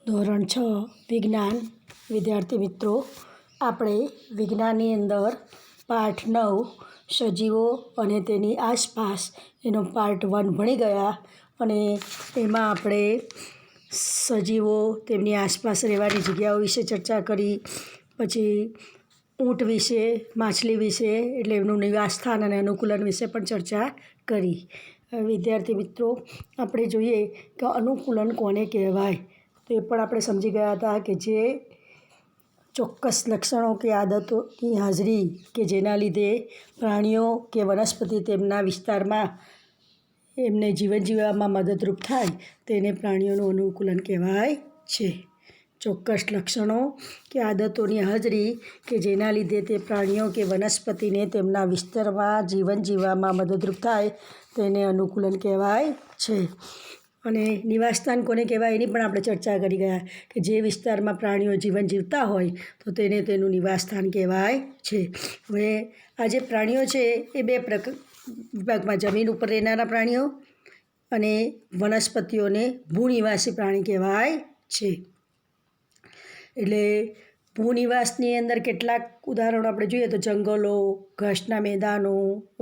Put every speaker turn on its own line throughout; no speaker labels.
ધોરણ 6 વિજ્ઞાન વિદ્યાર્થી મિત્રો, આપણે વિજ્ઞાનની અંદર પાઠ 9 સજીવો અને તેની આસપાસ એનો પાર્ટ 1 ભણી ગયા અને એમાં આપણે સજીવો, તેમની આસપાસ રહેવાની જગ્યાઓ વિશે ચર્ચા કરી. પછી ઊંટ વિશે, માછલી વિશે એટલે એમનું નિવાસસ્થાન અને અનુકૂલન વિશે પણ ચર્ચા કરી. વિદ્યાર્થી મિત્રો, આપણે જોઈએ કે અનુકૂલન કોને કહેવાય તો એ પણ આપણે સમજી ગયા હતા કે જે ચોક્કસ લક્ષણો કે આદતોની હાજરી કે જેના લીધે પ્રાણીઓ કે વનસ્પતિ તેમના વિસ્તારમાં એમને જીવન જીવવામાં મદદરૂપ થાય તેને પ્રાણીઓનું અનુકૂલન કહેવાય છે. ચોક્કસ લક્ષણો કે આદતોની હાજરી કે જેના લીધે તે પ્રાણીઓ કે વનસ્પતિને તેમના વિસ્તારમાં જીવન જીવવામાં મદદરૂપ થાય તેને અનુકૂલન કહેવાય છે. અને નિવાસસ્થાન કોને કહેવાય એની પણ આપણે ચર્ચા કરી ગયા કે જે વિસ્તારમાં પ્રાણીઓ જીવન જીવતા હોય તો તેને તેનું નિવાસસ્થાન કહેવાય છે. હવે આ જે પ્રાણીઓ છે એ બે વિભાગમાં, જમીન ઉપર રહેનારા પ્રાણીઓ અને વનસ્પતિઓને ભૂનિવાસી પ્રાણી કહેવાય છે. એટલે ભૂનિવાસની અંદર કેટલાક ઉદાહરણો આપણે જોઈએ તો જંગલો, ઘાસના મેદાનો,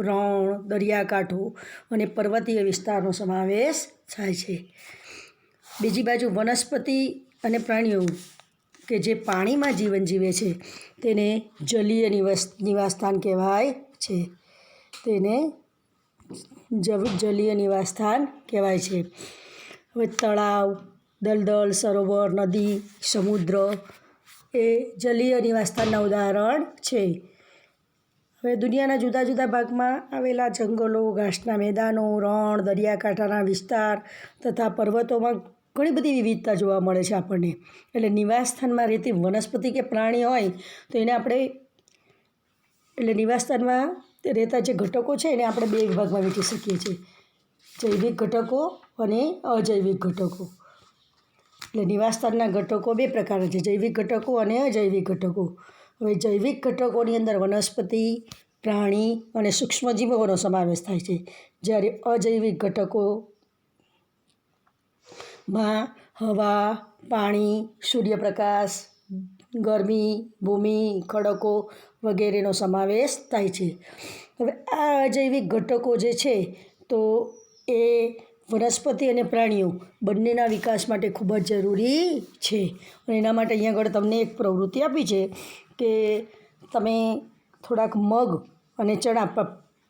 રણ, દરિયાકાંઠો અને પર્વતીય વિસ્તારનો સમાવેશ થાય છે. બીજી બાજુ વનસ્પતિ અને પ્રાણીઓ કે જે પાણીમાં જીવન જીવે છે તેને જલીય નિવાસસ્થાન કહેવાય છે. તેને જલીય નિવાસસ્થાન કહેવાય છે. હવે તળાવ, દલદલ, સરોવર, નદી, સમુદ્ર એ જલીય નિવાસસ્થાનના ઉદાહરણ છે. હવે દુનિયાના જુદા જુદા ભાગમાં આવેલા જંગલો, ઘાસના મેદાનો, રણ, દરિયાકાંઠાના વિસ્તાર તથા પર્વતોમાં ઘણી બધી વિવિધતા જોવા મળે છે આપણને. એટલે નિવાસસ્થાનમાં રહેતી વનસ્પતિ કે પ્રાણી હોય તો એને આપણે એટલે નિવાસસ્થાનમાં રહેતા જે ઘટકો છે એને આપણે બે વિભાગમાં વહેંચી શકીએ છીએ: જૈવિક ઘટકો અને અજૈવિક ઘટકો. એટલે નિવાસસ્થાનના ઘટકો બે પ્રકારના છે: જૈવિક ઘટકો અને અજૈવિક ઘટકો. હવે જૈવિક ઘટકોની અંદર વનસ્પતિ, પ્રાણી અને સૂક્ષ્મજીવોનો સમાવેશ થાય છે, જ્યારે અજૈવિક ઘટકોમાં હવા, પાણી, સૂર્યપ્રકાશ, ગરમી, ભૂમિ, ખડકો વગેરેનો સમાવેશ થાય છે. હવે આ અજૈવિક ઘટકો જે છે તો એ વનસ્પતિ અને પ્રાણીઓ બંનેના વિકાસ માટે ખૂબ જ જરૂરી છે. અને એના માટે અહીંયા આગળ તમને એક પ્રવૃત્તિ આપી છે કે તમે થોડાક મગ અને ચણા,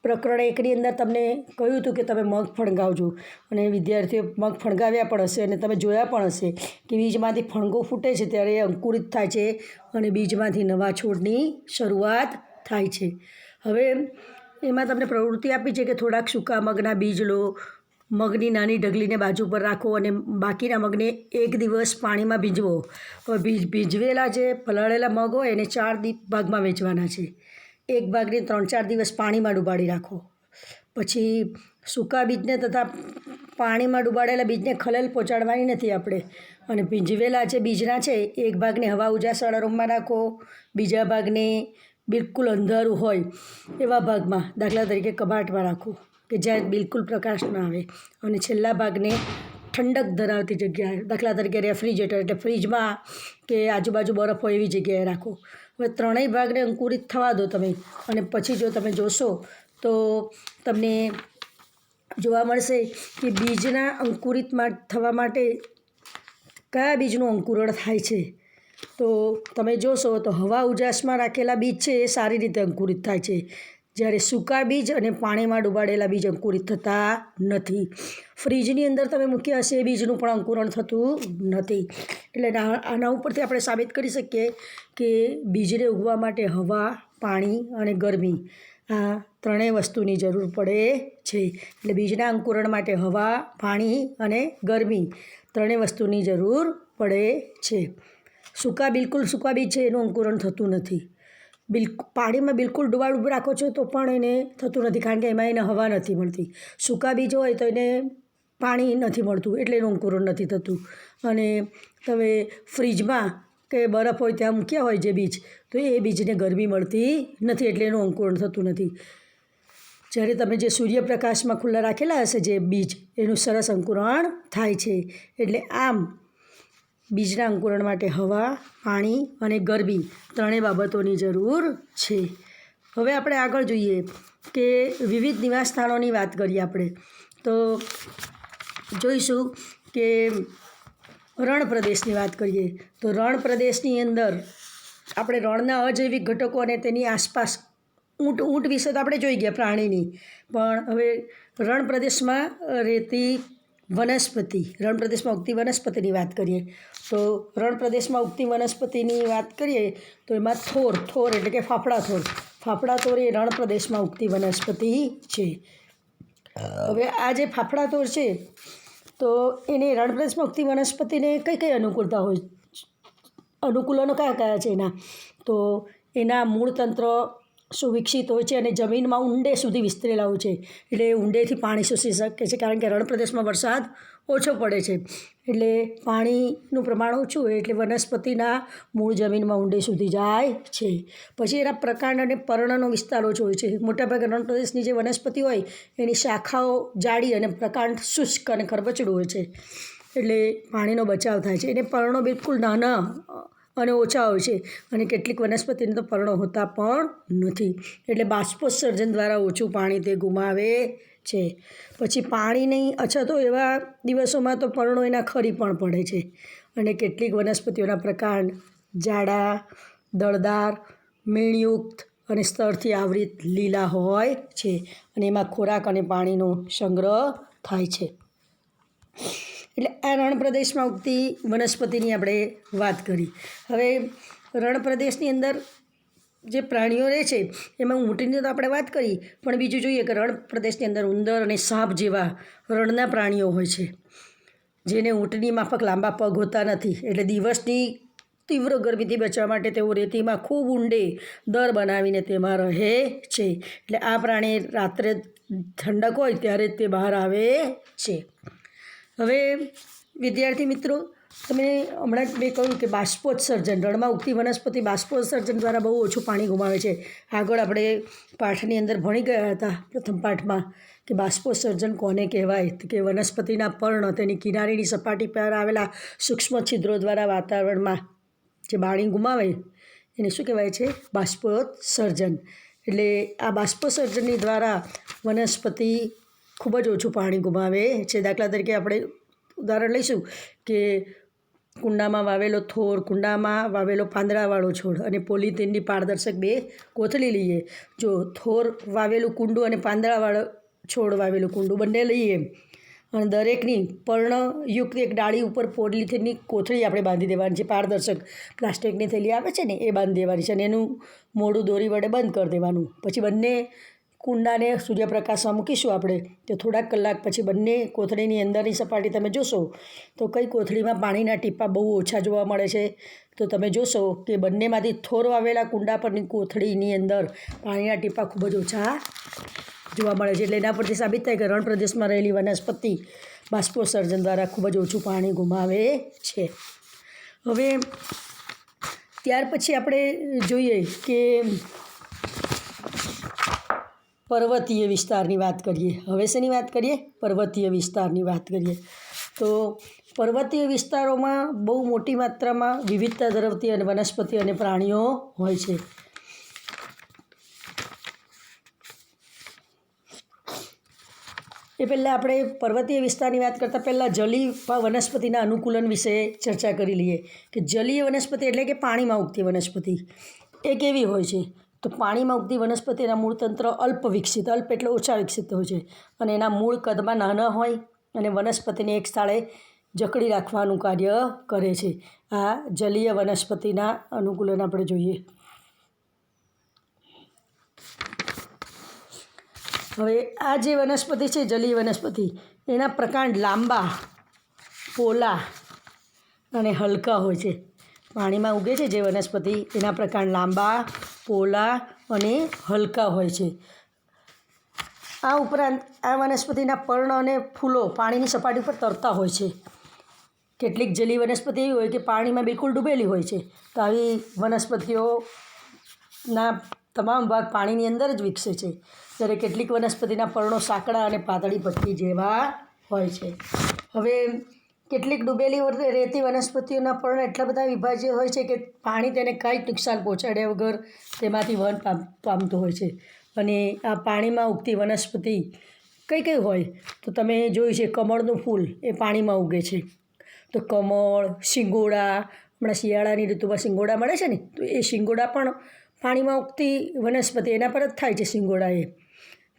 પ્રકરણ 1ની અંદર તમને કહ્યું હતું કે તમે મગ ફણગાવજો અને વિદ્યાર્થીઓ મગ ફણગાવ્યા પણ હશે અને તમે જોયા પણ હશે કે બીજમાંથી ફણગો ફૂટે છે ત્યારે અંકુરિત થાય છે અને બીજમાંથી નવા છોડની શરૂઆત થાય છે. હવે એમાં તમને પ્રવૃત્તિ આપી છે કે થોડાક સૂકા મગના બીજ લો, મગની નાની ઢગલીને બાજુ પર રાખો અને બાકીના મગને 1 દિવસ પાણીમાં ભીંજવો. ભીંજવેલા જે પલાળેલા મગ હોય એને 4 ભાગમાં વહેંચવાના છે. એક ભાગને 3-4 દિવસ પાણીમાં ડુબાડી રાખો. પછી સૂકા બીજને તથા પાણીમાં ડુબાડેલા બીજને ખલેલ પહોંચાડવાની નથી આપણે. અને ભીંજવેલા જે બીજના છે એક ભાગને હવા ઉજાસવાળા રૂમમાં રાખો, બીજા ભાગને બિલકુલ અંધારું હોય એવા ભાગમાં, દાખલા તરીકે કબાટમાં રાખો કે જ્યાં બિલકુલ પ્રકાશ ના આવે, અને છેલ્લા ભાગને ઠંડક ધરાવતી જગ્યાએ, દાખલા તરીકે રેફ્રિજરેટર એટલે ફ્રીજમાં કે આજુબાજુ બરફ હોય એવી જગ્યાએ રાખો. હવે ત્રણેય ભાગને અંકુરિત થવા દો તમે, અને પછી જો તમે જોશો તો તમને જોવા મળશે કે બીજના અંકુરિત થવા માટે કયા બીજનું અંકુરણ થાય છે. તો તમે જોશો તો હવા ઉજાસમાં રાખેલા બીજ છે એ સારી રીતે અંકુરિત થાય છે, જ્યારે સૂકા બીજ અને પાણીમાં ડુબાડેલા બીજ અંકુરિત થતા નથી. ફ્રીજની અંદર તમે મૂક્યા હશે એ બીજનું પણ અંકુરણ થતું નથી. એટલે આના ઉપરથી આપણે સાબિત કરી શકીએ કે બીજને ઉગવા માટે હવા, પાણી અને ગરમી આ ત્રણેય વસ્તુની જરૂર પડે છે. એટલે બીજના અંકુરણ માટે હવા, પાણી અને ગરમી ત્રણેય વસ્તુની જરૂર પડે છે. બિલકુલ સૂકા બીજ છે એનું અંકુરણ થતું નથી. પાણીમાં બિલકુલ ડુબાડું રાખો છો તો પણ એને થતું નથી, કારણ કે એમાં એને હવા નથી મળતી. સૂકા બીજ હોય તો એને પાણી નથી મળતું એટલે એનું અંકુરણ નથી થતું. અને તમે ફ્રીજમાં કે બરફ હોય ત્યાં મૂક્યા હોય જે બીજ, તો એ બીજને ગરમી મળતી નથી એટલે એનું અંકુરણ થતું નથી. જ્યારે તમે જે સૂર્યપ્રકાશમાં ખુલ્લા રાખેલા હશે જે બીજ, એનું સરસ અંકુરણ થાય છે. એટલે આમ બીજના અંકુરણ માટે હવા, પાણી અને ગરમી ત્રણેય બાબતોની જરૂર છે. હવે આપણે આગળ જોઈએ કે વિવિધ નિવાસ સ્થાનોની વાત કરીએ આપણે તો જોઈશું કે રણ પ્રદેશની વાત કરીએ તો રણ પ્રદેશની અંદર આપણે રણના અજૈવિક ઘટકો અને તેની આસપાસ ઊંટ વિશે તો આપણે જોઈ ગયા પ્રાણીની, પણ હવે રણ પ્રદેશમાં રહેતી વનસ્પતિ, રણ પ્રદેશમાં ઉગતી વનસ્પતિની વાત કરીએ તો રણ પ્રદેશમાં ઉગતી વનસ્પતિની વાત કરીએ તો એમાં થોર એટલે કે ફાફડા થોર એ રણ પ્રદેશમાં ઉગતી વનસ્પતિ છે. હવે આ જે ફાફડા થોર છે તો એને રણ પ્રદેશમાં ઉગતી વનસ્પતિને કઈ અનુકૂળતા હોય, અનુકૂલનો કયા છે એના, તો એના મૂળતંત્ર સુવિકસિત હોય છે અને જમીનમાં ઊંડે સુધી વિસ્તરેલા હોય છે, એટલે ઊંડેથી પાણી શોષી શકે છે કારણ કે રણ પ્રદેશમાં વરસાદ ઓછો પડે છે એટલે પાણીનું પ્રમાણ ઓછું હોય એટલે વનસ્પતિના મૂળ જમીનમાં ઊંડે સુધી જાય છે. પછી એના પ્રકાંડ અને પર્ણનો વિસ્તાર ઓછો હોય છે. મોટાભાગે રણ પ્રદેશની જે વનસ્પતિ હોય એની શાખાઓ જાડી અને પ્રકાંડ શુષ્ક અને ખરબચડું હોય છે એટલે પાણીનો બચાવ થાય છે. એને પર્ણો બિલકુલ નાના અને ઓછા હોય છે અને કેટલીક વનસ્પતિને તો પર્ણો હોતા પણ નથી એટલે બાષ્પોત્સર્જન દ્વારા ઓછું પાણી તે ગુમાવે છે. પછી પાણીની અછત હોય એવા દિવસોમાં તો પર્ણો એના ખરી પણ પડે છે અને કેટલીક વનસ્પતિઓના પ્રકાંડ જાડા, દળદાર, મીણયુક્ત અને સ્તરથી આવૃત લીલા હોય છે અને એમાં ખોરાક અને પાણીનો સંગ્રહ થાય છે. એટલે આ રણ પ્રદેશમાં ઉગતી વનસ્પતિની આપણે વાત કરી. હવે રણ પ્રદેશની અંદર જે પ્રાણીઓ રહે છે એમાં ઊંટની તો આપણે વાત કરી, પણ બીજું જોઈએ કે રણ પ્રદેશની અંદર ઉંદર અને સાપ જેવા રણના પ્રાણીઓ હોય છે જેને ઊંટની માફક લાંબા પગ હોતા નથી એટલે દિવસની તીવ્ર ગરમીથી બચવા માટે તેઓ રેતીમાં ખૂબ ઊંડે દર બનાવીને તેમાં રહે છે એટલે આ પ્રાણી રાત્રે ઠંડક હોય ત્યારે જ તે બહાર આવે છે. હવે વિદ્યાર્થી મિત્રો, તમે હમણાં જ મેં કહ્યું કે બાષ્પોત્સર્જન, રણમાં ઉગતી વનસ્પતિ બાષ્પોત્સર્જન દ્વારા બહુ ઓછું પાણી ગુમાવે છે. આગળ આપણે પાઠની અંદર ભણી ગયા હતા પ્રથમ પાઠમાં કે બાષ્પોત્સર્જન કોને કહેવાય, તો કે વનસ્પતિના પર્ણ તેની કિનારીની સપાટી પર આવેલા સૂક્ષ્મ છિદ્રો દ્વારા વાતાવરણમાં જે પાણી ગુમાવે એને શું કહેવાય છે, બાષ્પોત્સર્જન. એટલે આ બાષ્પોત્સર્જનની દ્વારા વનસ્પતિ ખૂબ જ ઓછું પાણી ગુમાવે છે. દાખલા તરીકે આપણે ઉદાહરણ લઈશું કે કુંડામાં વાવેલો થોર, કુંડામાં વાવેલો પાંદડાવાળો છોડ અને પોલિથીનની પારદર્શક બે કોથળી લઈએ. જો થોર વાવેલું કુંડું અને પાંદડાવાળો છોડ વાવેલું કુંડું બંને લઈએ અને દરેકની પર્ણયુક્ત એક ડાળી ઉપર પોલિથીનની કોથળી આપણે બાંધી દેવાની છે. પારદર્શક પ્લાસ્ટિકની થેલી આવે છે ને એ બાંધી દેવાની છે અને એનું મોઢું દોરી વડે બંધ કરી દેવાનું. પછી બંને કુંડાને સૂર્યપ્રકાશમાં મૂકીશું આપણે તો થોડાક કલાક પછી બંને કોથળીની અંદરની સપાટી તમે જોશો તો કઈ કોથળીમાં પાણીના ટીપાં બહુ ઓછા જોવા મળે છે, તો તમે જોશો કે બંનેમાંથી થોર વાવેલા કુંડા પરની કોથળીની અંદર પાણીના ટીપાં ખૂબ જ ઓછા જોવા મળે છે. એટલે એના પરથી સાબિત થાય કે રણ પ્રદેશમાં રહેલી વનસ્પતિ બાષ્પોત્સર્જન દ્વારા ખૂબ જ ઓછું પાણી ગુમાવે છે. હવે ત્યાર પછી આપણે જોઈએ કે પર્વતીય વિસ્તારની વાત કરીએ. હવે શેની વાત કરીએ? પર્વતીય વિસ્તારની વાત કરીએ. તો પર્વતીય વિસ્તારોમાં બહુ મોટી માત્રામાં વિવિધતા ધરાવતી અને વનસ્પતિ અને પ્રાણીઓ હોય છે. એ પહેલાં આપણે પર્વતીય વિસ્તારની વાત કરતાં પહેલાં જલીય વનસ્પતિના અનુકૂલન વિશે ચર્ચા કરી લઈએ કે જલીય વનસ્પતિ એટલે કે પાણીમાં ઉગતી વનસ્પતિ એ કેવી હોય છે. તો પાણીમાં ઉગતી વનસ્પતિના મૂળતંત્ર અલ્પ એટલે ઓછા વિકસિત હોય છે અને એના મૂળ કદમાં નાના હોય અને વનસ્પતિને એક સ્થળે જકડી રાખવાનું કાર્ય કરે છે. આ જલીય વનસ્પતિના અનુકૂલન આપણે જોઈએ. હવે આ જે વનસ્પતિ છે જલીય વનસ્પતિ, એના પ્રકાંડ લાંબા, પોલા અને હલકા હોય છે. પાણીમાં ઉગે છે જે વનસ્પતિ એના પ્રકાંડ લાંબા, પોલા અને હલકા હોય છે. આ ઉપરાંત આ વનસ્પતિના પર્ણ અને ફૂલો પાણીની સપાટી પર તરતા હોય છે. કેટલીક જલીય વનસ્પતિ એવી હોય કે પાણીમાં બિલકુલ ડૂબેલી હોય છે, તો આવી વનસ્પતિઓના તમામ ભાગ પાણીની અંદર જ વિકસે છે. જ્યારે કેટલીક વનસ્પતિના પર્ણો સાંકડા અને પાતળી પટ્ટી જેવા હોય છે. હવે કેટલીક ડૂબેલી રહેતી વનસ્પતિઓના પર્ણ એટલા બધા વિભાજ્ય હોય છે કે પાણી તેને કાંઈ જ નુકસાન પહોંચાડ્યા વગર તેમાંથી વહન પામતું હોય છે. અને આ પાણીમાં ઉગતી વનસ્પતિ કઈ કઈ હોય તો તમે જોયું છે કમળનું ફૂલ એ પાણીમાં ઉગે છે. તો કમળ, શિંગોડા, હમણાં શિયાળાની ઋતુમાં શિંગોડા મળે છે ને, તો એ શિંગોડા પણ પાણીમાં ઉગતી વનસ્પતિ, એના પર જ થાય છે શિંગોડા. એ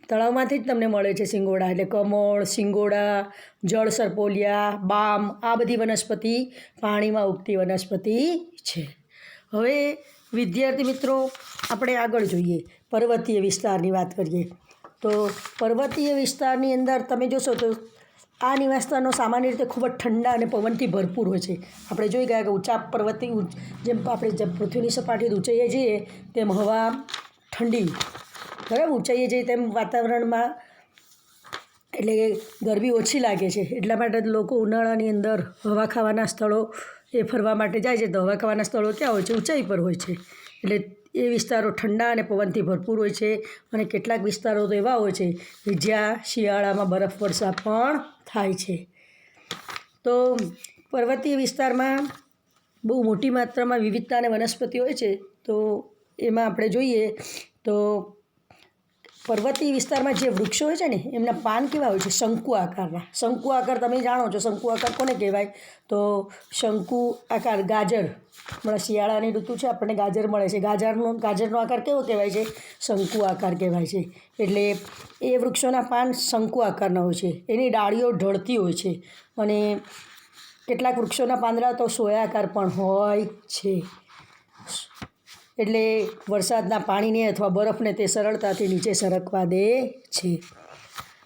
તળાવમાંથી જ તમને મળે છે શિંગોડા. એટલે કમળ, શિંગોડા, જળ સરપોલિયા, બામ, આ બધી વનસ્પતિ પાણીમાં ઉગતી વનસ્પતિ છે. હવે વિદ્યાર્થી મિત્રો, આપણે આગળ જોઈએ, પર્વતીય વિસ્તારની વાત કરીએ. તો પર્વતીય વિસ્તારની અંદર તમે જોશો તો આ નિવાસસ્થાનો સામાન્ય રીતે ખૂબ જ ઠંડા અને પવનથી ભરપૂર હોય છે. આપણે જોઈ ગયા કે ઊંચા પર્વતીય, જેમ આપણે પૃથ્વીની સપાટીથી ઊંચાઈએ જઈએ તેમ હવા ઠંડી, બરાબર, ઊંચાઈએ જઈએ તેમ વાતાવરણમાં એટલે ગરમી ઓછી લાગે છે. એટલા માટે લોકો ઉનાળાની અંદર હવા ખાવાના સ્થળો એ ફરવા માટે જાય છે. તો હવા ખાવાના સ્થળો ક્યાં હોય છે? ઊંચાઈ પર હોય છે. એટલે એ વિસ્તારો ઠંડા અને પવનથી ભરપૂર હોય છે. અને કેટલાક વિસ્તારો તો એવા હોય છે કે જ્યાં શિયાળામાં બરફવર્ષા પણ થાય છે. તો પર્વતીય વિસ્તારમાં બહુ મોટી માત્રામાં વિવિધતા અને વનસ્પતિ હોય છે. તો એમાં આપણે જોઈએ તો પર્વતીય વિસ્તારમાં જે વૃક્ષો હોય છે ને, એમના પાન કેવા હોય છે? શંકુ આકારના. શંકુ આકાર તમે જાણો છો, શંકુ આકાર કોને કહેવાય? તો શંકુ આકાર ગાજર, હમણાં શિયાળાની ઋતુ છે, આપણને ગાજર મળે છે. ગાજરનો આકાર કેવો કહેવાય છે? શંકુ આકાર કહેવાય છે. એટલે એ વૃક્ષોના પાન શંકુ આકારના હોય છે. એની ડાળીઓ ઢળતી હોય છે. અને કેટલાક વૃક્ષોના પાંદડા તો સોયાકાર પણ હોય છે. એટલે વરસાદના પાણીને અથવા બરફને તે સરળતાથી નીચે સરકવા દે છે.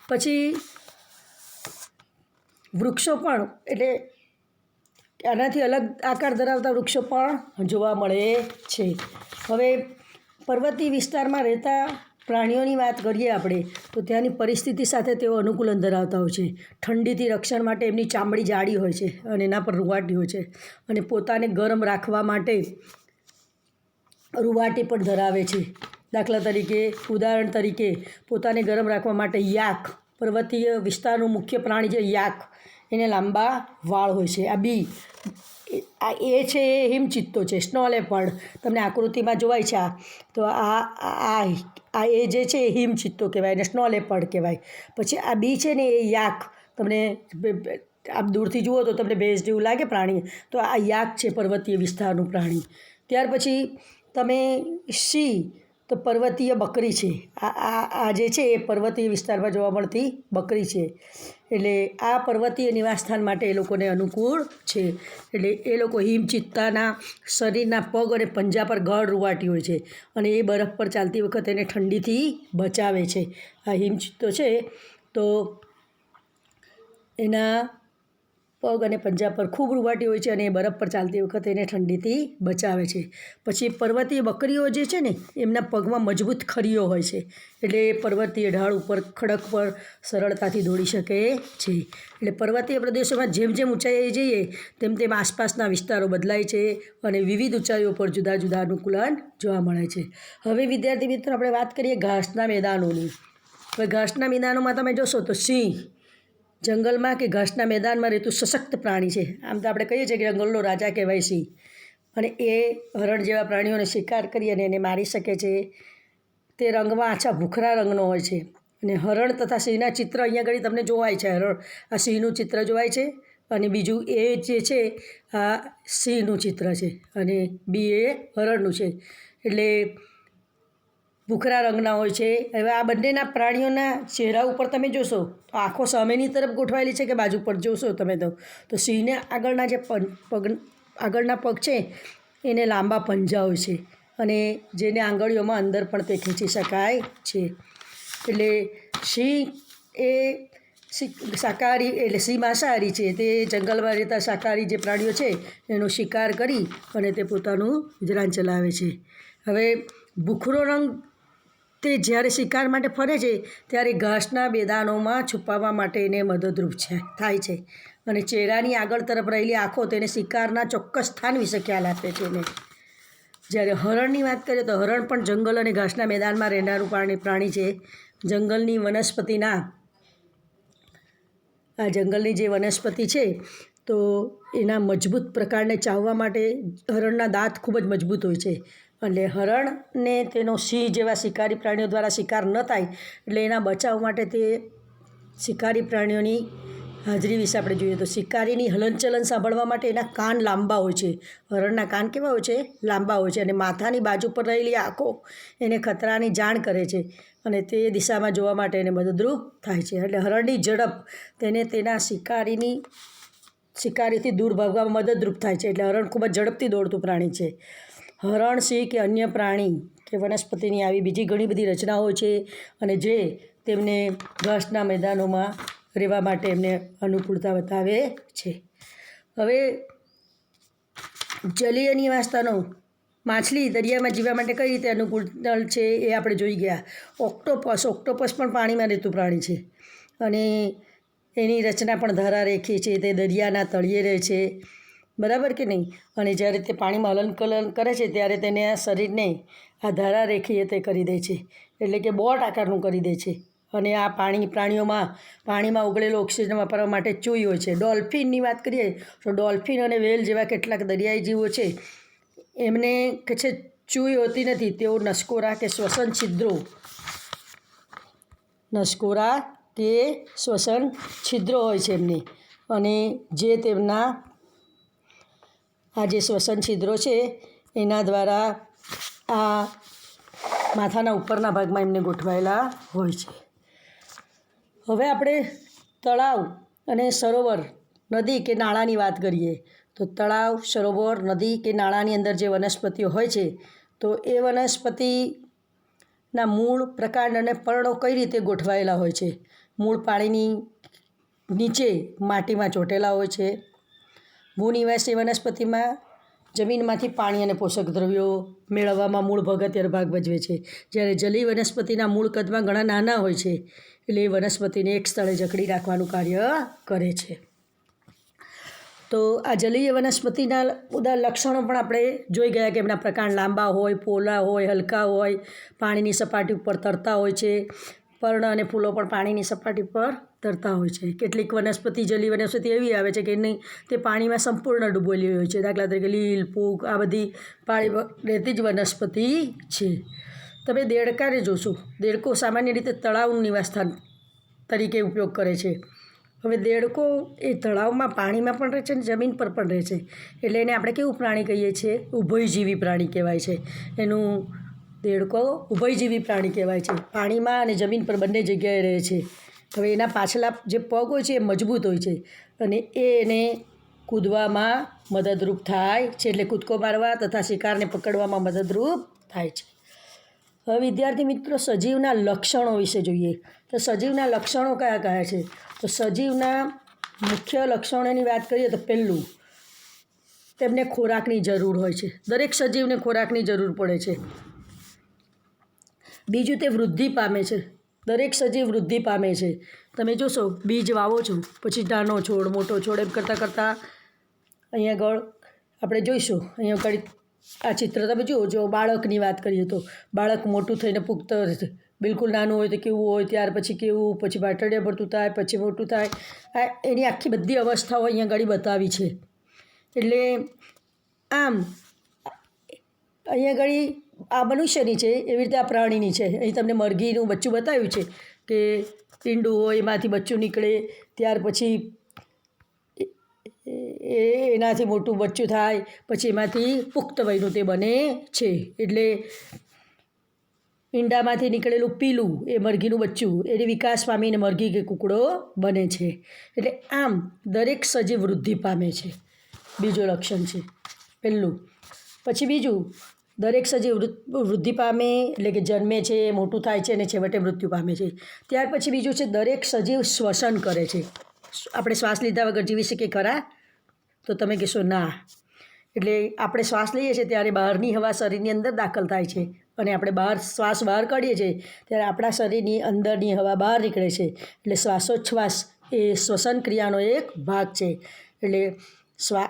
પછી વૃક્ષો પણ, એટલે આનાથી અલગ આકાર ધરાવતા વૃક્ષો પણ જોવા મળે છે. હવે પર્વતીય વિસ્તારમાં રહેતા પ્રાણીઓની વાત કરીએ આપણે, તો ત્યાંની પરિસ્થિતિ સાથે તેઓ અનુકૂલન ધરાવતા હોય છે. ઠંડીથી રક્ષણ માટે એમની ચામડી જાડી હોય છે અને એના પર રૂંવાટી હોય છે. અને પોતાને ગરમ રાખવા માટે રૂંવાટી પણ ધરાવે છે. દાખલા તરીકે, ઉદાહરણ તરીકે, પોતાને ગરમ રાખવા માટે યાક, પર્વતીય વિસ્તારનું મુખ્ય પ્રાણી છે યાક, એને લાંબા વાળ હોય છે. આ એ છે એ હિમચિત્તો છે, સ્નો લેપર્ડ, તમને આકૃતિમાં જોવાય છે. તો આ એ જે છે એ હિમચિત્તો કહેવાય અને સ્નો લેપર્ડ કહેવાય. પછી આ બી છે ને એ યાક, તમને આપ દૂરથી જુઓ તો તમને ભેંસ જેવું લાગે પ્રાણી, તો આ યાક છે પર્વતીય વિસ્તારનું પ્રાણી. ત્યાર પછી તમે સી, તો પર્વતીય બકરી છે. આ જે છે એ પર્વતીય વિસ્તારમાં જોવા મળતી બકરી છે. એટલે આ પર્વતીય નિવાસસ્થાન માટે એ લોકોને અનુકૂળ છે. એટલે એ લોકો હિમચિત્તાના શરીરના પગ અને પંજા પર ગળ રૂંવાટી હોય છે. અને એ બરફ પર ચાલતી વખતે એને ઠંડીથી બચાવે છે. આ હિમચિત્તો છે તો એના પગ અને પંજા પર ખૂબ રૂંવાટી હોય છે અને એ બરફ પર ચાલતી વખતે એને ઠંડીથી બચાવે છે. પછી પર્વતીય બકરીઓ જે છે ને, એમના પગમાં મજબૂત ખરીઓ હોય છે. એટલે એ પર્વતીય ઢાળ ઉપર, ખડક પર સરળતાથી દોડી શકે છે. એટલે પર્વતીય પ્રદેશોમાં જેમ જેમ ઊંચાઈએ જઈએ તેમ તેમ આસપાસના વિસ્તારો બદલાય છે અને વિવિધ ઊંચાઈઓ પર જુદા જુદા અનુકૂલન જોવા મળે છે. હવે વિદ્યાર્થી મિત્રો, આપણે વાત કરીએ ઘાસના મેદાનોની. હવે ઘાસના મેદાનોમાં તમે જોશો તો સિંહ જંગલમાં કે ઘાસના મેદાનમાં રહેતું સશક્ત પ્રાણી છે. આમ તો આપણે કહીએ છીએ કે જંગલનો રાજા કહેવાય સિંહ. અને એ હરણ જેવા પ્રાણીઓને શિકાર કરી અને એને મારી શકે છે. તે રંગમાં આછા ભૂખરા રંગનો હોય છે. અને હરણ તથા સિંહના ચિત્ર અહીંયા આગળ તમને જોવાય છે. આ સિંહનું ચિત્ર જોવાય છે અને બીજું એ જે છે આ સિંહનું ચિત્ર છે અને બી એ હરણનું છે. એટલે ભૂખરા રંગના હોય છે. હવે આ બંનેના પ્રાણીઓના ચહેરા ઉપર તમે જોશો તો આંખો સામેની તરફ ગોઠવાયેલી છે કે બાજુ પર જોશો તમે તો સિંહને આગળના જે આગળના પગ છે એને લાંબા પંજા હોય છે અને જેને આંગળીઓમાં અંદર પણ તે ખેંચી શકાય છે. એટલે સિંહ એ શાકાહારી, એટલે સિંહ માંસાહારી છે. તે જંગલમાં રહેતા શાકાહારી જે પ્રાણીઓ છે એનો શિકાર કરી અને તે પોતાનું ગુજરાન ચલાવે છે. હવે ભૂખરો રંગ તે જ્યારે શિકાર માટે ફરે છે ત્યારે ઘાસના મેદાનોમાં છુપાવવા માટે એને મદદરૂપ થાય છે. અને ચહેરાની આગળ તરફ રહેલી આંખો તેને શિકારના ચોક્કસ સ્થાન વિશે ખ્યાલ આપે છે એને. જ્યારે હરણની વાત કરીએ તો હરણ પણ જંગલ અને ઘાસના મેદાનમાં રહેનારું પ્રાણી છે. જંગલની જે વનસ્પતિ છે તો એના મજબૂત પ્રકારને ચાવવા માટે હરણના દાંત ખૂબ જ મજબૂત હોય છે. એટલે હરણને તેનો સિંહ જેવા શિકારી પ્રાણીઓ દ્વારા શિકાર ન થાય એટલે એના બચાવ માટે તે શિકારી પ્રાણીઓની હાજરી વિશે આપણે જોઈએ તો શિકારીની હલનચલન સાંભળવા માટે એના કાન લાંબા હોય છે. હરણના કાન કેવા હોય છે? લાંબા હોય છે. અને માથાની બાજુ પર રહેલી આંખો એને ખતરાની જાણ કરે છે અને તે દિશામાં જોવા માટે એને મદદરૂપ થાય છે. એટલે હરણની ઝડપ તેને તેના શિકારીથી દૂર ભાગવામાં મદદરૂપ થાય છે. એટલે હરણ ખૂબ જ ઝડપથી દોડતું પ્રાણી છે. હરણ, સિંહ કે અન્ય પ્રાણી કે વનસ્પતિની આવી બીજી ઘણી બધી રચનાઓ છે અને જે તેમને ઘાસના મેદાનોમાં રહેવા માટે એમને અનુકૂળતા બતાવે છે. હવે જલીય નિવાસસ્થાનો માછલી દરિયામાં જીવવા માટે કઈ રીતે અનુકૂળ છે એ આપણે જોઈ ગયા. ઓક્ટોપસ પણ પાણીમાં રહેતું પ્રાણી છે અને એની રચના પણ ધારારેખી છે. તે દરિયાના તળિયે રહે છે, બરાબર કે નહીં? અને જ્યારે તે પાણીમાં હલનચલન કરે છે ત્યારે તેને આ શરીરને આ ધારારેખીય તે કરી દે છે, એટલે કે બોટ આકારનું કરી દે છે. અને આ પાણીમાં ઓગળેલો ઓક્સિજન વાપરવા માટે ચૂઈ હોય છે. ડોલ્ફિનની વાત કરીએ તો ડોલ્ફિન અને વેલ જેવા કેટલાક દરિયાઈ જીવો છે એમને કે છે ચૂઈ હોતી નથી. તેઓ નસકોરા કે શ્વસન છિદ્રો હોય છે એમની. અને જે તેમના આ જે શ્વસન છિદ્રો છે એના દ્વારા આ માથાના ઉપરના ભાગમાં એમને ગોઠવાયેલા હોય છે. હવે આપણે તળાવ અને સરોવર, નદી કે નાળાની વાત કરીએ તો તળાવ, સરોવર, નદી કે નાળાની અંદર જે વનસ્પતિઓ હોય છે તો એ વનસ્પતિના મૂળ, પ્રકાંડ અને પર્ણો કઈ રીતે ગોઠવાયેલા હોય છે. મૂળ પાણીની નીચે માટીમાં ચોંટેલા હોય છે. ભૂનિવાસી વનસ્પતિમાં જમીનમાંથી પાણી અને પોષક દ્રવ્યો મેળવવામાં મૂળ અગત્યનો ભાગ ભજવે છે. જ્યારે જલીય વનસ્પતિના મૂળ કદમાં ઘણા નાના હોય છે એટલે એ વનસ્પતિને એક સ્થળે જકડી રાખવાનું કાર્ય કરે છે. તો આ જલીય વનસ્પતિના લક્ષણો પણ આપણે જોઈ ગયા કે એમના પ્રકાંડ લાંબા હોય, પોલા હોય, હલકા હોય, પાણીની સપાટી ઉપર તરતા હોય છે. પર્ણ અને ફૂલો પણ પાણીની સપાટી પર તરતા હોય છે. કેટલીક જલીય વનસ્પતિ એવી આવે છે કે તે પાણીમાં સંપૂર્ણ ડૂબેલી હોય છે. દાખલા તરીકે લીલ, ફૂગ, આ બધી પાણીમાં રહેતી જ વનસ્પતિ છે. તમે દેડકાને જોશો. દેડકો સામાન્ય રીતે તળાવનું નિવાસસ્થાન તરીકે ઉપયોગ કરે છે. હવે દેડકો એ તળાવમાં પાણીમાં પણ રહે છે અને જમીન પર પણ રહે છે. એટલે એને આપણે કેવું પ્રાણી કહીએ છીએ? ઉભયજીવી પ્રાણી કહેવાય છે. દેડકો ઉભયજીવી પ્રાણી કહેવાય છે. પાણીમાં અને જમીન પર બંને જગ્યાએ રહે છે. હવે એના પાછલા જે પગ હોય છે એ મજબૂત હોય છે અને એને કૂદવામાં મદદરૂપ થાય છે. એટલે કૂદકો મારવા તથા શિકારને પકડવામાં મદદરૂપ થાય છે. હવે વિદ્યાર્થી મિત્રો, સજીવના લક્ષણો વિશે જોઈએ. તો સજીવના લક્ષણો કયા કયા છે? તો સજીવના મુખ્ય લક્ષણોની વાત કરીએ તો પહેલું, તેમને ખોરાકની જરૂર હોય છે. દરેક સજીવને ખોરાકની જરૂર પડે છે. બીજું, તે વૃદ્ધિ પામે છે. દરેક સજીવ વૃદ્ધિ પામે છે. તમે જોશો, બીજ વાવો છો, પછી નાનો છોડ, મોટો છોડ, એમ કરતાં અહીંયા આગળ આપણે જોઈશું. અહીંયા આગળ આ ચિત્ર તમે જુઓ. બાળકની વાત કરીએ તો બાળક મોટું થઈને પુખ્ત બિલકુલ નાનું હોય તો કેવું હોય, ત્યાર પછી કેવું, પછી પાટડિયા ભરતું થાય, પછી મોટું થાય. આ એની આખી બધી અવસ્થાઓ અહીંયા આગળ બતાવી છે. એટલે આમ અહીંયા આગળ આ મનુષ્યની છે એવી રીતે આ પ્રાણીની છે. અહીં તમને મરઘીનું બચ્ચું બતાવ્યું છે કે ઈંડું હોય, એમાંથી બચ્ચું નીકળે, ત્યાર પછી એનાથી મોટું બચ્ચું થાય, પછી એમાંથી પુખ્ત વયનું તે બને છે. એટલે ઈંડામાંથી નીકળેલું પીલું એ મરઘીનું બચ્ચું, એને વિકાસ પામીને મરઘી કે કૂકડો બને છે. એટલે આમ દરેક સજીવ વૃદ્ધિ પામે છે. બીજું લક્ષણ છે પહેલું. પછી બીજું, દરેક સજીવ વૃદ્ધિ પામે એટલે કે જન્મે છે, મોટું થાય છે અને છેવટે મૃત્યુ પામે છે. ત્યાર પછી બીજું છે, દરેક સજીવ શ્વસન કરે છે. આપણે શ્વાસ લીધા વગર જીવી શકીએ ખરા? તો તમે કહેશો ના. એટલે આપણે શ્વાસ લઈએ છીએ ત્યારે બહારની હવા શરીરની અંદર દાખલ થાય છે અને આપણે શ્વાસ બહાર કાઢીએ છીએ ત્યારે આપણા શરીરની અંદરની હવા બહાર નીકળે છે. એટલે શ્વાસોચ્છ્વાસ એ શ્વસન ક્રિયાનો એક ભાગ છે. એટલે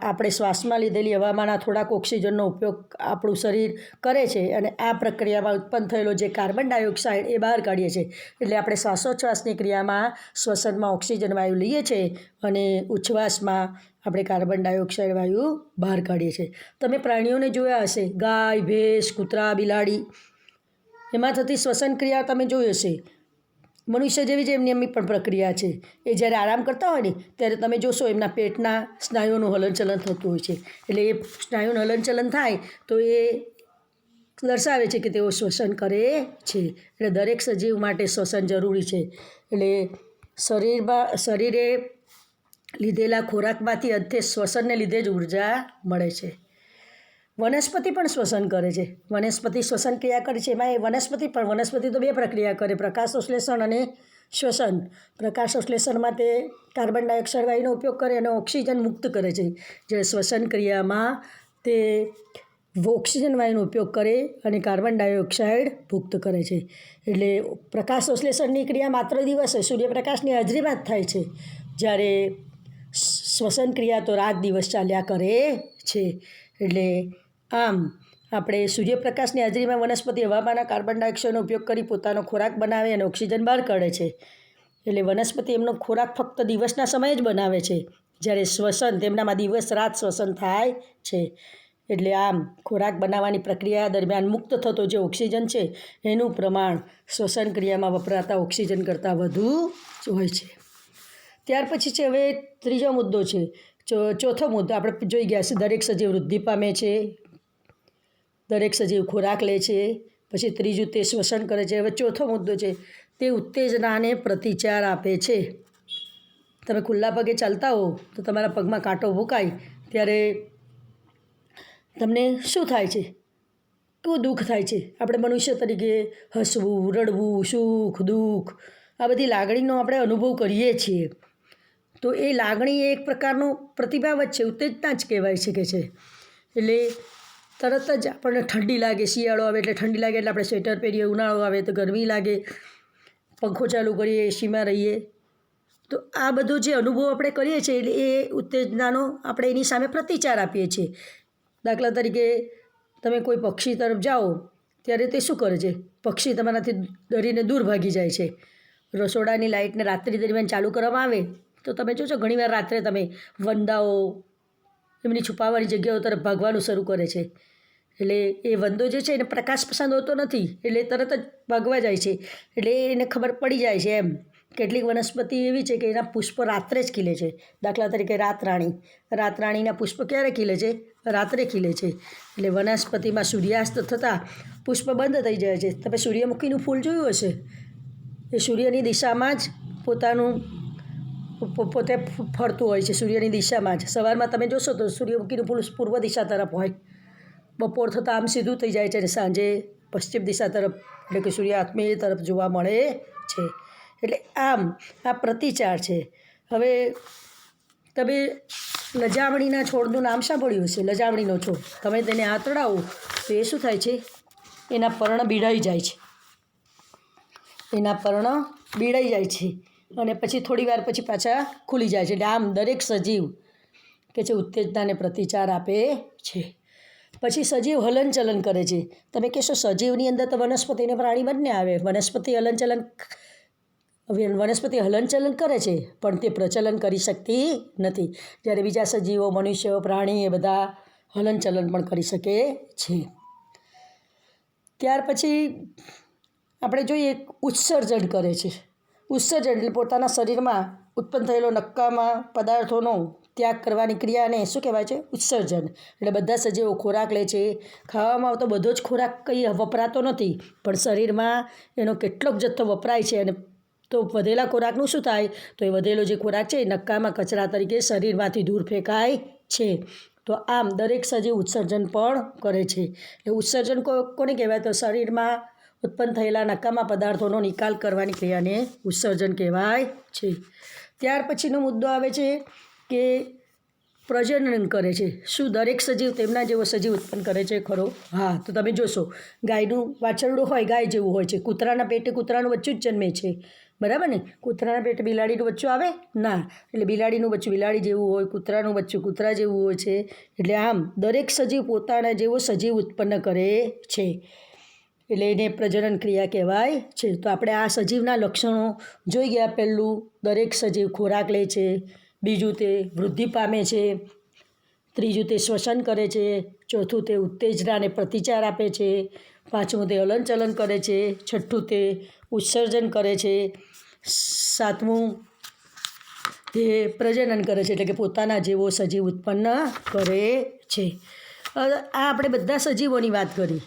આપણે શ્વાસમાં લીધેલી હવામાંના થોડાક ઓક્સિજનનો ઉપયોગ આપણું શરીર કરે છે અને આ પ્રક્રિયામાં ઉત્પન્ન થયેલો જે કાર્બન ડાયોક્સાઇડ એ બહાર કાઢીએ છીએ. એટલે આપણે શ્વાસોચ્છ્વાસની ક્રિયામાં શ્વસનમાં ઓક્સિજન વાયુ લઈએ છીએ અને ઉચ્છ્વાસમાં આપણે કાર્બન ડાયોક્સાઇડ વાયુ બહાર કાઢીએ છીએ. તમે પ્રાણીઓને જોયા હશે, ગાય, ભેંસ, કૂતરા, બિલાડી, એમાં થતી શ્વસન ક્રિયા તમે જોઈ હશે. મનુષ્ય જેવી જ એમની પણ પ્રક્રિયા છે. એ જ્યારે આરામ કરતા હોય ને ત્યારે તમે જોશો એમના પેટના સ્નાયુઓનું હલનચલન થતું હોય છે. એટલે એ સ્નાયુનું હલનચલન થાય તો એ દર્શાવે છે કે તેઓ શ્વસન કરે છે. એટલે દરેક સજીવ માટે શ્વસન જરૂરી છે. એટલે શરીરે લીધેલા ખોરાકમાંથી અંતે શ્વસનને લીધે જ ઉર્જા મળે છે. વનસ્પતિ પણ શ્વસન કરે છે. વનસ્પતિ શ્વસન ક્રિયા કરે છે. એમાં વનસ્પતિ તો બે પ્રક્રિયા કરે, પ્રકાશસંશ્લેષણ અને શ્વસન. પ્રકાશસંશ્લેષણમાં તે કાર્બન ડાયોક્સાઇડ વાયુનો ઉપયોગ કરે અને ઓક્સિજન મુક્ત કરે છે. જ્યારે શ્વસન ક્રિયામાં તે ઓક્સિજન વાયુનો ઉપયોગ કરે અને કાર્બન ડાયોક્સાઇડ મુક્ત કરે છે. એટલે પ્રકાશસંશ્લેષણની ક્રિયા માત્ર દિવસે સૂર્યપ્રકાશની હાજરીમાં જ થાય છે, જ્યારે શ્વસન ક્રિયા તો રાત દિવસ ચાલ્યા કરે છે. એટલે આમ આપણે સૂર્યપ્રકાશની હાજરીમાં વનસ્પતિ હવામાંના કાર્બન ડાયોક્સાઇડનો ઉપયોગ કરી પોતાનો ખોરાક બનાવે અને ઓક્સિજન બહાર કાઢે છે. એટલે વનસ્પતિ એમનો ખોરાક ફક્ત દિવસના સમયે જ બનાવે છે, જ્યારે શ્વસન તેમનામાં દિવસ રાત શ્વસન થાય છે. એટલે આમ ખોરાક બનાવવાની પ્રક્રિયા દરમિયાન મુક્ત થતો જે ઓક્સિજન છે એનું પ્રમાણ શ્વસન ક્રિયામાં વપરાતા ઓક્સિજન કરતાં વધુ હોય છે. ત્યાર પછી છે હવે ત્રીજો મુદ્દો છે. ચોથો મુદ્દો આપણે જોઈ ગયા છે, દરેક સજીવ વૃદ્ધિ પામે છે, દરેક સજીવ ખોરાક લે છે. પછી ત્રીજું તે શ્વસન કરે છે. હવે ચોથો મુદ્દો છે તે ઉત્તેજનાને પ્રતિચાર આપે છે. તમે ખુલ્લા પગે ચાલતા હો તો તમારા પગમાં કાંટો ભૂકાય ત્યારે તમને શું થાય છે? કેવું દુઃખ થાય છે? આપણે મનુષ્ય તરીકે હસવું, રડવું, સુખ, દુઃખ આ બધી લાગણીનો આપણે અનુભવ કરીએ છીએ. તો એ લાગણી એક પ્રકારનો પ્રતિભાવ જ છે, ઉત્તેજના જ કહેવાય છે કે છે. એટલે તરત જ આપણને ઠંડી લાગે, શિયાળો આવે એટલે ઠંડી લાગે એટલે આપણે સ્વેટર પહેરીએ, ઉનાળો આવે તો ગરમી લાગે, પંખો ચાલુ કરીએ, એસીમાં રહીએ. તો આ બધો જે અનુભવ આપણે કરીએ છીએ એટલે એ ઉત્તેજનાનો આપણે એની સામે પ્રતિચાર આપીએ છીએ. દાખલા તરીકે તમે કોઈ પક્ષી તરફ જાઓ ત્યારે તે શું કરે છે? પક્ષી તમારાથી ડરીને દૂર ભાગી જાય છે. રસોડાની લાઇટને રાત્રિ દરમિયાન ચાલુ કરવામાં આવે તો તમે જોશો ઘણીવાર રાત્રે તમે વંદાઓ એમની છુપાવવાની જગ્યાઓ તરફ ભાગવાનું શરૂ કરે છે. એટલે એ વંદો જે છે એને પ્રકાશ પસંદ હોતો નથી, એટલે તરત જ ભાગવા જાય છે. એટલે એને ખબર પડી જાય છે એમ. કેટલીક વનસ્પતિ એવી છે કે એના પુષ્પ રાત્રે જ ખીલે છે. દાખલા તરીકે રાતરાણીના પુષ્પ ક્યારે ખીલે છે? રાત્રે ખીલે છે. એટલે વનસ્પતિમાં સૂર્યાસ્ત થતાં પુષ્પ બંધ થઈ જાય છે. તમે સૂર્યમુખીનું ફૂલ જોયું હશે, એ સૂર્યની દિશામાં જ પોતે ફરતું હોય છે, સૂર્યની દિશામાં જ. સવારમાં તમે જોશો તો સૂર્યમુખીનું ફૂલ પૂર્વ દિશા તરફ હોય, બપોર થતાં આમ સીધું થઈ જાય છે અને સાંજે પશ્ચિમ દિશા તરફ એટલે કે સૂર્યાસ્તમીય તરફ જોવા મળે છે. એટલે આમ આ પ્રતિચાર છે. હવે તમે લજામણીના છોડનું નામ સાંભળ્યું હશે, લજામણીનો છોડ. તમે તેને આંતરડાવો તો એ શું થાય છે? એના પર્ણ બીડાઈ જાય છે. અને પછી થોડી વાર પછી પાછા ખુલી જાય છે. એટલે આમ દરેક સજીવ કે છે ઉત્તેજનાને પ્રતિચાર આપે છે. પછી સજીવ હલનચલન કરે છે. તમે કહેશો સજીવની અંદર તો વનસ્પતિ અને પ્રાણી બંને આવે. વનસ્પતિ હલનચલન કરે છે પણ તે પ્રચલન કરી શકતી નથી, જ્યારે બીજા સજીવો, મનુષ્ય, પ્રાણી એ બધા હલનચલન પણ કરી શકે છે. ત્યાર પછી આપણે જોઈએ ઉત્સર્જન કરે છે. ઉત્સર્જન એટલે પોતાના શરીરમાં ઉત્પન્ન થયેલો નકામા પદાર્થોનો ત્યાગ કરવાની ક્રિયાને શું કહેવાય છે? ઉત્સર્જન. એટલે બધા સજીવો ખોરાક લે છે. ખાવામાં આવતો બધો જ ખોરાક કંઈ વપરાતો નથી, પણ શરીરમાં એનો કેટલોક જથ્થો વપરાય છે. અને તો વધેલા ખોરાકનું શું થાય? તો એ વધેલો જે ખોરાક છે એ નકામા કચરા તરીકે શરીરમાંથી દૂર ફેંકાય છે. તો આમ દરેક સજીવ ઉત્સર્જન પણ કરે છે. એટલે ઉત્સર્જન કોને કહેવાય? તો શરીરમાં ઉત્પન્ન થયેલા નકામા પદાર્થોનો નિકાલ કરવાની ક્રિયાને ઉત્સર્જન કહેવાય છે. ત્યાર પછીનો મુદ્દો આવે છે કે પ્રજનન કરે છે. શું દરેક સજીવ તેમના જેવો સજીવ ઉત્પન્ન કરે છે ખરો? હા. તો તમે જોશો ગાયનું વાછરડું હોય ગાય જેવું હોય છે, કૂતરાના પેટે કૂતરાનું બચ્ચું જ જન્મે છે, બરાબર ને? કૂતરાના પેટે બિલાડીનું બચ્ચું આવે ના, એટલે બિલાડીનું બચ્ચું બિલાડી જેવું હોય, કૂતરાનું બચ્ચું કૂતરા જેવું હોય છે. એટલે આમ દરેક સજીવ પોતાના જેવો સજીવ ઉત્પન્ન કરે છે. એટલે એને પ્રજનન ક્રિયા કહેવાય છે. તો આપણે આ સજીવના લક્ષણો જોઈ ગયા. પહેલું, દરેક સજીવ ખોરાક લે છે, બીજું તે વૃદ્ધિ પામે છે, ત્રીજું તે શ્વસન કરે છે, ચોથું તે ઉત્તેજના અને પ્રતિચાર આપે છે, પાંચમું તે હલનચલન કરે છે, છઠ્ઠું તે ઉત્સર્જન કરે છે, સાતમું તે પ્રજનન કરે છે, એટલે કે પોતાના જેવો સજીવ ઉત્પન્ન કરે છે. આ આપણે બધા સજીવોની વાત કરી,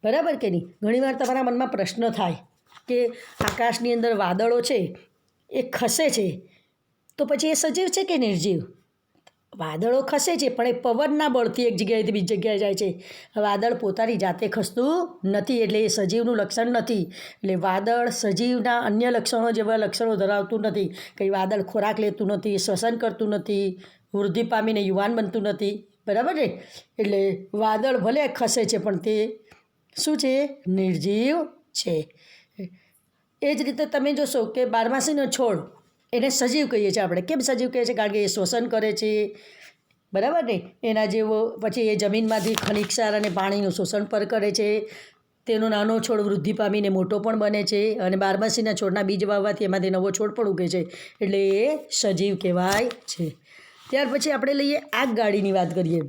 બરાબર કે નહીં? ઘણીવાર તમારા મનમાં પ્રશ્ન થાય કે આકાશની અંદર વાદળો છે એ ખસે છે, તો પછી એ સજીવ છે કે નિર્જીવ? વાદળો ખસે છે પણ એ પવનના બળથી એક જગ્યાએથી બીજી જગ્યાએ જાય છે. વાદળ પોતાની જાતે ખસતું નથી, એટલે એ સજીવનું લક્ષણ નથી. એટલે વાદળ સજીવના અન્ય લક્ષણો જેવા લક્ષણો ધરાવતું નથી. કંઈ વાદળ ખોરાક લેતું નથી, શ્વસન કરતું નથી, વૃદ્ધિ પામીને યુવાન બનતું નથી, બરાબર ને? એટલે વાદળ ભલે ખસે છે પણ તે શું છે? નિર્જીવ છે. એ જ રીતે તમે જોશો કે બારમાસીનો છોડ એને સજીવ કહીએ છીએ આપણે. કેમ સજીવ કહીએ છીએ? કારણ કે એ શ્વસન કરે છે, બરાબર ને? એના જેવો પછી એ જમીનમાંથી ખનિજ ક્ષાર અને પાણીનું શોષણ પર કરે છે. તેનો નાનો છોડ વૃદ્ધિ પામીને મોટો પણ બને છે, અને બારમાસીના છોડના બીજ વાવવાથી એમાંથી નવો છોડ પણ ઉગે છે, એટલે એ સજીવ કહેવાય છે. ત્યાર પછી આપણે લઈએ આગગાડીની વાત કરીએ.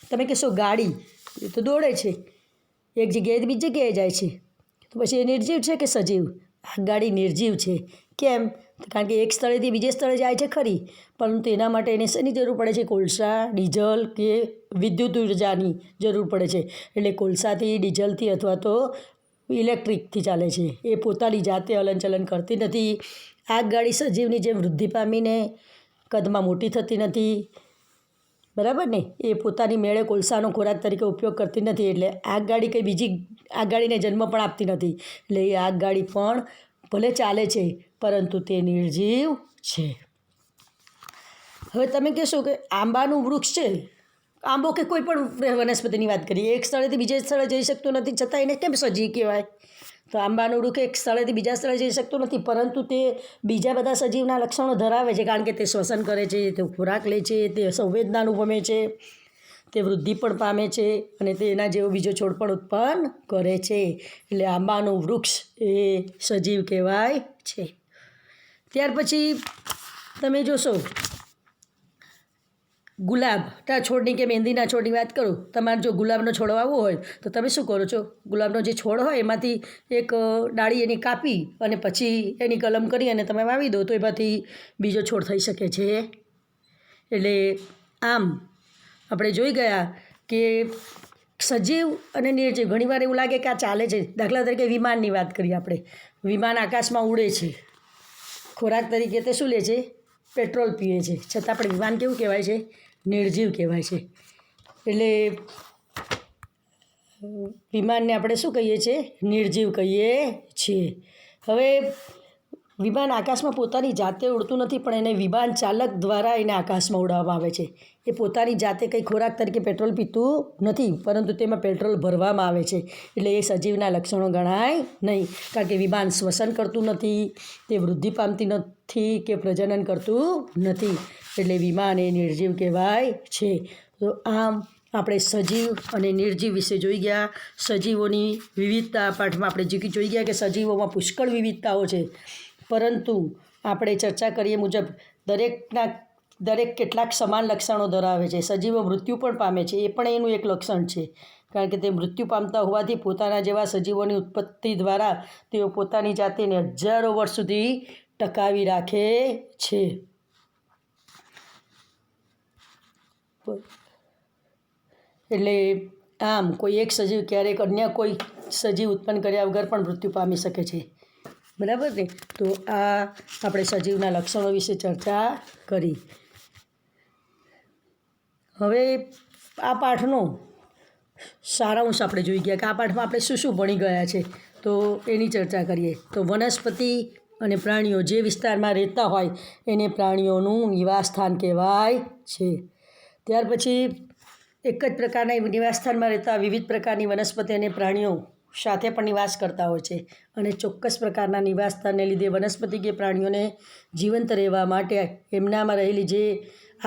તમે કહેશો ગાડી એ તો દોડે છે, એક જગ્યાએથી બીજી જગ્યાએ જાય છે, તો પછી એ નિર્જીવ છે કે સજીવ? આગગાડી નિર્જીવ છે. કેમ? કારણ કે એક સ્થળેથી બીજે સ્થળે જાય છે ખરી, પરંતુ એના માટે એને શેની જરૂર પડે છે? કોલસા, ડીઝલ કે વિદ્યુત ઉર્જાની જરૂર પડે છે. એટલે કોલસાથી, ડીઝલથી અથવા તો ઇલેક્ટ્રિકથી ચાલે છે. એ પોતાની જાતે હલનચલન કરતી નથી. આગગાડી સજીવની જેમ વૃદ્ધિ પામીને કદમાં મોટી થતી નથી, બરાબર ને? એ પોતાની મેળે કોલસાનો ખોરાક તરીકે ઉપયોગ કરતી નથી. એટલે આગગાડી કંઈ બીજી આગગાડીને જન્મ પણ આપતી નથી. એટલે એ આગગાડી પણ ભલે ચાલે છે પરંતુ તે નિર્જીવ છે. હવે તમે કહેશો કે આંબાનું વૃક્ષ છે, આંબો કે કોઈ પણ વનસ્પતિની વાત કરીએ, એક સ્થળેથી બીજે સ્થળે જઈ શકતું નથી, છતાં એને કેમ સજીવ કહેવાય? તો આંબાનું વૃક્ષ એક સ્થળેથી બીજા સ્થળે જઈ શકતું નથી, પરંતુ તે બીજા બધા સજીવના લક્ષણો ધરાવે છે. કારણ કે તે શ્વસન કરે છે, તે ખોરાક લે છે, તે સંવેદના અનુભવે છે, તે વૃદ્ધિ પણ પામે છે, અને તે એના જેવો બીજો છોડ પણ ઉત્પન્ન કરે છે. એટલે આંબાનું વૃક્ષ એ સજીવ કહેવાય છે. ત્યાર પછી તમે જોશો ગુલાબના છોડની કે મહેંદીના છોડની વાત કરું. તમારે જો ગુલાબનો છોડ વાવવો હોય તો તમે શું કરો છો? ગુલાબનો જે છોડ હોય એમાંથી એક ડાળી એની કાપી અને પછી એની કલમ કરી અને તમે વાવી દો, તો એમાંથી બીજો છોડ થઈ શકે છે. એટલે આમ આપણે જોઈ ગયા કે સજીવ અને નિર્જીવ. ઘણીવાર એવું લાગે કે આ ચાલે છે. દાખલા તરીકે વિમાનની વાત કરીએ આપણે. વિમાન આકાશમાં ઉડે છે, ખોરાક તરીકે તે શું લે છે? પેટ્રોલ પીએ છે, છતાં આપણે વિમાન કેવું કહેવાય છે? નિર્જીવ કહેવાય છે. એટલે વિમાનને આપણે શું કહીએ છીએ? નિર્જીવ કહીએ છીએ. હવે વિમાન આકાશમાં પોતાની જાતે ઉડતું નથી, પણ એને વિમાન ચાલક દ્વારા એને આકાશમાં ઉડાવવામાં આવે છે. એ પોતાની જાતે કંઈ ખોરાક તરીકે પેટ્રોલ પીતું નથી, પરંતુ તેમાં પેટ્રોલ ભરવામાં આવે છે. એટલે એ સજીવના લક્ષણો ગણાય નહીં, કારણ કે વિમાન શ્વસન કરતું નથી, તે વૃદ્ધિ પામતી નથી કે પ્રજનન કરતું નથી. એટલે વિમાન એ નિર્જીવ કહેવાય છે. તો આમ આપણે સજીવ અને નિર્જીવ વિશે જોઈ ગયા. સજીવોની વિવિધતા પાઠમાં આપણે જોઈ ગયા કે સજીવોમાં પુષ્કળ વિવિધતાઓ છે, પરંતુ આપણે ચર્ચા કરીએ મુજબ દરેક કેટલાક સમાન લક્ષણો ધરાવે છે. સજીવો મૃત્યુ પણ પામે છે, એ પણ એનું એક લક્ષણ છે. કારણ કે તે મૃત્યુ પામતા હોવાથી પોતાના જેવા સજીવોની ઉત્પત્તિ દ્વારા તેઓ પોતાની જાતને હજારો વર્ષ સુધી ટકાવી રાખે છે. એટલે આમ કોઈ એક સજીવ ક્યારેક અન્ય કોઈ સજીવ ઉત્પન્ન કર્યા વગર પણ મૃત્યુ પામી શકે છે, બરાબર ને? તો આ આપણે સજીવના લક્ષણો વિશે ચર્ચા કરી. હવે આ પાઠનો સારાંશ આપણે જોઈ ગયા કે આ પાઠમાં આપણે શું શું ભણી ગયા છે, તો એની ચર્ચા કરીએ. તો વનસ્પતિ અને પ્રાણીઓ જે વિસ્તારમાં રહેતા હોય એને પ્રાણીઓનું નિવાસસ્થાન કહેવાય છે. ત્યાર પછી એક જ પ્રકારના નિવાસસ્થાનમાં રહેતા વિવિધ પ્રકારની વનસ્પતિ અને પ્રાણીઓ સાથે પણ નિવાસ કરતા હોય છે, અને ચોક્કસ પ્રકારના નિવાસસ્થાનને લીધે વનસ્પતિ કે પ્રાણીઓને જીવંત રહેવા માટે એમનામાં રહેલી જે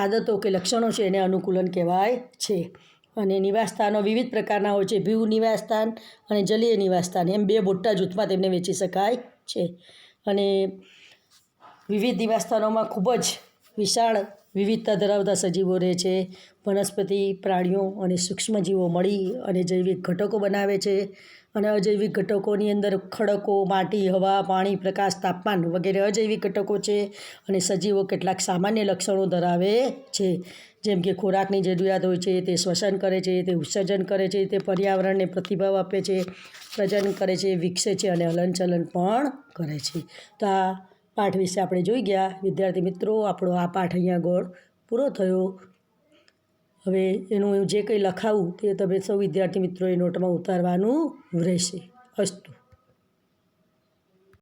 આદતો કે લક્ષણો છે એને અનુકૂલન કહેવાય છે. અને નિવાસસ્થાનો વિવિધ પ્રકારના હોય છે. ભૂ નિવાસસ્થાન અને જલીય નિવાસસ્થાન, એમ બે મોટા જૂથમાં તેમને વેચી શકાય છે. અને વિવિધ નિવાસસ્થાનોમાં ખૂબ જ વિશાળ વિવિધતા ધરાવતા સજીવો રહે છે. વનસ્પતિ, પ્રાણીઓ અને સૂક્ષ્મજીવો મળી અને જૈવિક ઘટકો બનાવે છે. અને અજૈવિક ઘટકોની અંદર ખડકો, માટી, હવા, પાણી, પ્રકાશ, તાપમાન વગેરે અજૈવિક ઘટકો છે. અને સજીવો કેટલાક સામાન્ય લક્ષણો ધરાવે છે, જેમ કે ખોરાકની જરૂરિયાત હોય છે, તે શ્વસન કરે છે, તે ઉત્સર્જન કરે છે, તે પર્યાવરણને પ્રતિભાવ આપે છે, પ્રજનન કરે છે, વિકસે છે અને હલનચલન પણ કરે છે. તો આ પાઠ વિશે આપણે જોઈ ગયા. વિદ્યાર્થી મિત્રો, આપણો આ પાઠ અહીંયા આગળ પૂરો થયો. હવે એનું જે કંઈ લખાવું તે તમે સૌ વિદ્યાર્થી મિત્રોએ નોટમાં ઉતારવાનું રહેશે. અસ્તુ.